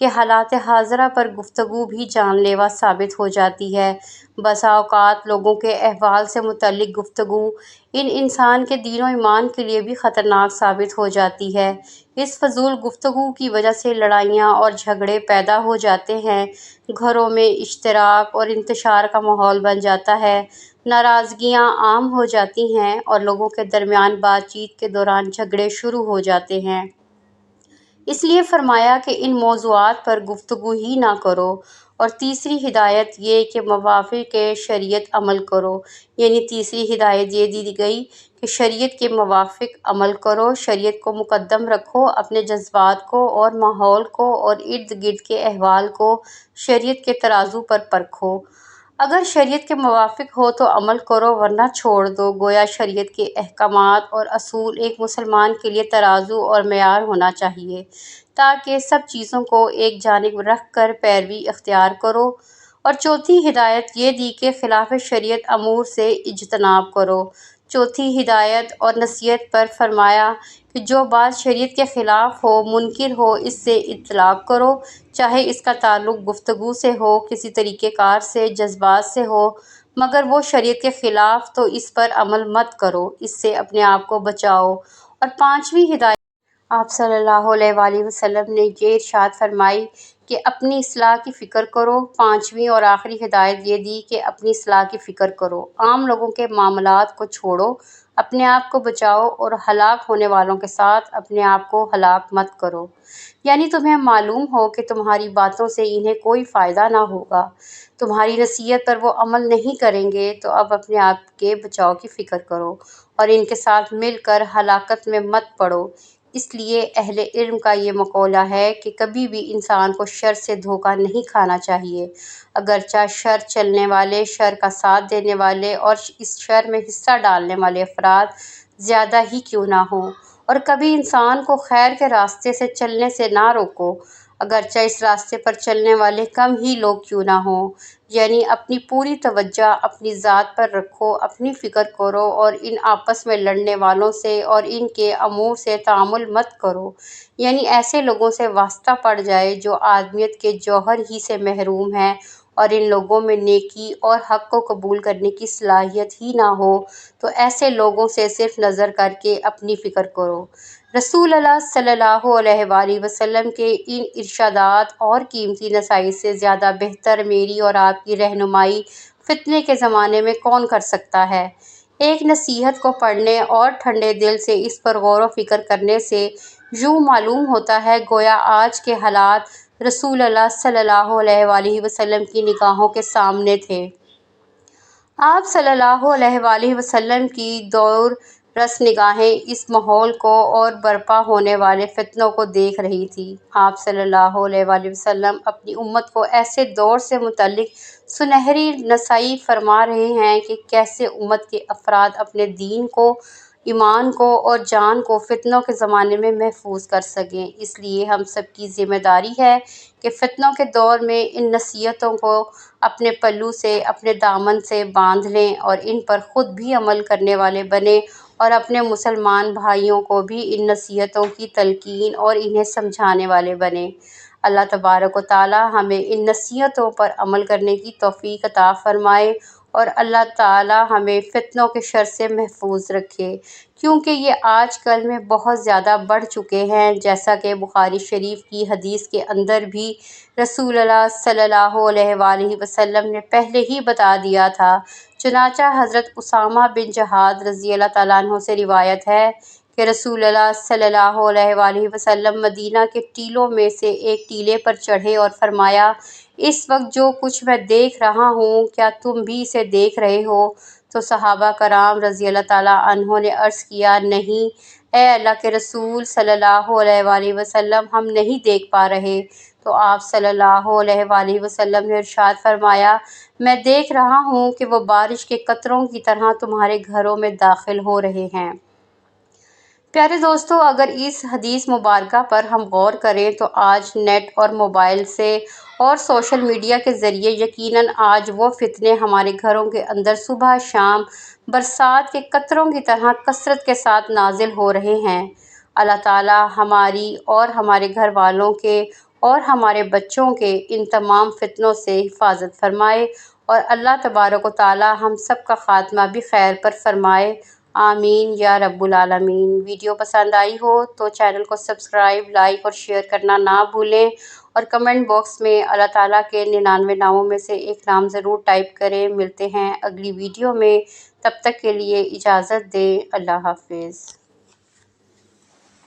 کہ حالات حاضرہ پر گفتگو بھی جان لیوا ثابت ہو جاتی ہے۔ بسا اوقات لوگوں کے احوال سے متعلق گفتگو انسان کے دین و ایمان کے لیے بھی خطرناک ثابت ہو جاتی ہے۔ اس فضول گفتگو کی وجہ سے لڑائیاں اور جھگڑے پیدا ہو جاتے ہیں، گھروں میں اشتراک اور انتشار کا ماحول بن جاتا ہے، ناراضگیاں عام ہو جاتی ہیں اور لوگوں کے درمیان بات چیت کے دوران جھگڑے شروع ہو جاتے ہیں۔ اس لیے فرمایا کہ ان موضوعات پر گفتگو ہی نہ کرو۔ اور تیسری ہدایت یہ کہ موافق شریعت عمل کرو، یعنی تیسری ہدایت یہ دی گئی کہ شریعت کے موافق عمل کرو، شریعت کو مقدم رکھو، اپنے جذبات کو اور ماحول کو اور ارد گرد کے احوال کو شریعت کے ترازو پر پرکھو۔ اگر شریعت کے موافق ہو تو عمل کرو ورنہ چھوڑ دو۔ گویا شریعت کے احکامات اور اصول ایک مسلمان کے لیے ترازو اور معیار ہونا چاہیے تاکہ سب چیزوں کو ایک جانب رکھ کر پیروی اختیار کرو۔ اور چوتھی ہدایت یہ دی کہ خلاف شریعت امور سے اجتناب کرو۔ چوتھی ہدایت اور نصیحت پر فرمایا کہ جو بات شریعت کے خلاف ہو، منکر ہو، اس سے اطلاق کرو، چاہے اس کا تعلق گفتگو سے ہو، کسی طریقہ کار سے، جذبات سے ہو، مگر وہ شریعت کے خلاف تو اس پر عمل مت کرو، اس سے اپنے آپ کو بچاؤ۔ اور پانچویں ہدایت آپ صلی اللہ علیہ وآلہ وسلم نے یہ ارشاد فرمائی کہ اپنی اصلاح کی فکر کرو۔ پانچویں اور آخری ہدایت یہ دی کہ اپنی اصلاح کی فکر کرو، عام لوگوں کے معاملات کو چھوڑو، اپنے آپ کو بچاؤ اور ہلاک ہونے والوں کے ساتھ اپنے آپ کو ہلاک مت کرو۔ یعنی تمہیں معلوم ہو کہ تمہاری باتوں سے انہیں کوئی فائدہ نہ ہوگا، تمہاری نصیحت پر وہ عمل نہیں کریں گے، تو اب اپنے آپ کے بچاؤ کی فکر کرو اور ان کے ساتھ مل کر ہلاکت میں مت پڑو۔ اس لیے اہل علم کا یہ مقولہ ہے کہ کبھی بھی انسان کو شر سے دھوکہ نہیں کھانا چاہیے، اگرچہ شر چلنے والے، شر کا ساتھ دینے والے اور اس شر میں حصہ ڈالنے والے افراد زیادہ ہی کیوں نہ ہوں۔ اور کبھی انسان کو خیر کے راستے سے چلنے سے نہ روکو، اگرچہ اس راستے پر چلنے والے کم ہی لوگ کیوں نہ ہوں۔ یعنی اپنی پوری توجہ اپنی ذات پر رکھو، اپنی فکر کرو اور ان آپس میں لڑنے والوں سے اور ان کے امور سے تعامل مت کرو، یعنی ایسے لوگوں سے واسطہ پڑ جائے جو آدمیت کے جوہر ہی سے محروم ہیں اور ان لوگوں میں نیکی اور حق کو قبول کرنے کی صلاحیت ہی نہ ہو، تو ایسے لوگوں سے صرف نظر کر کے اپنی فکر کرو۔ رسول اللہ صلی اللہ علیہ وآلہ وسلم کے ان ارشادات اور قیمتی نصائح سے زیادہ بہتر میری اور آپ کی رہنمائی فتنے کے زمانے میں کون کر سکتا ہے؟ ایک نصیحت کو پڑھنے اور ٹھنڈے دل سے اس پر غور و فکر کرنے سے یوں معلوم ہوتا ہے گویا آج کے حالات رسول اللہ صلی اللہ علیہ وآلہ وسلم کی نگاہوں کے سامنے تھے۔ آپ صلی اللہ علیہ وآلہ وسلم کی دور رس نگاہیں اس ماحول کو اور برپا ہونے والے فتنوں کو دیکھ رہی تھیں۔ آپ صلی اللہ علیہ وآلہ وسلم اپنی امت کو ایسے دور سے متعلق سنہری نصیحت فرما رہے ہیں کہ کیسے امت کے افراد اپنے دین کو، ایمان کو اور جان کو فتنوں کے زمانے میں محفوظ کر سکیں۔ اس لیے ہم سب کی ذمہ داری ہے کہ فتنوں کے دور میں ان نصیحتوں کو اپنے پلو سے، اپنے دامن سے باندھ لیں اور ان پر خود بھی عمل کرنے والے بنیں اور اپنے مسلمان بھائیوں کو بھی ان نصیحتوں کی تلقین اور انہیں سمجھانے والے بنیں۔ اللہ تبارک و تعالی ہمیں ان نصیحتوں پر عمل کرنے کی توفیق عطا فرمائے اور اللہ تعالی ہمیں فتنوں کے شر سے محفوظ رکھے، کیونکہ یہ آج کل میں بہت زیادہ بڑھ چکے ہیں، جیسا کہ بخاری شریف کی حدیث کے اندر بھی رسول اللہ صلی اللہ علیہ وآلہ وسلم نے پہلے ہی بتا دیا تھا۔ چنانچہ حضرت اسامہ بن جہاد رضی اللہ تعالیٰ عنہ سے روایت ہے کہ رسول اللہ صلی اللہ علیہ وآلہ وسلم مدینہ کے ٹیلوں میں سے ایک ٹیلے پر چڑھے اور فرمایا، اس وقت جو کچھ میں دیکھ رہا ہوں کیا تم بھی اسے دیکھ رہے ہو؟ تو صحابہ کرام رضی اللہ تعالیٰ عنہ نے عرض کیا، نہیں اے اللہ کے رسول صلی اللہ علیہ وآلہ وسلم، ہم نہیں دیکھ پا رہے۔ تو آپ صلی اللہ علیہ وآلہ وسلم نے ارشاد فرمایا، میں دیکھ رہا ہوں کہ وہ بارش کے قطروں کی طرح تمہارے گھروں میں داخل ہو رہے ہیں۔ پیارے دوستو، اگر اس حدیث مبارکہ پر ہم غور کریں تو آج نیٹ اور موبائل سے اور سوشل میڈیا کے ذریعے یقیناً آج وہ فتنے ہمارے گھروں کے اندر صبح شام برسات کے قطروں کی طرح کثرت کے ساتھ نازل ہو رہے ہیں۔ اللہ تعالیٰ ہماری اور ہمارے گھر والوں کے اور ہمارے بچوں کے ان تمام فتنوں سے حفاظت فرمائے، اور اللہ تبارک و تعالی ہم سب کا خاتمہ بھی خیر پر فرمائے، آمین یا رب العالمین۔ ویڈیو پسند آئی ہو تو چینل کو سبسکرائب، لائک اور شیئر کرنا نہ بھولیں، اور کمنٹ باکس میں اللہ تعالیٰ کے 99 ناموں میں سے ایک نام ضرور ٹائپ کریں۔ ملتے ہیں اگلی ویڈیو میں، تب تک کے لیے اجازت دیں، اللہ حافظ۔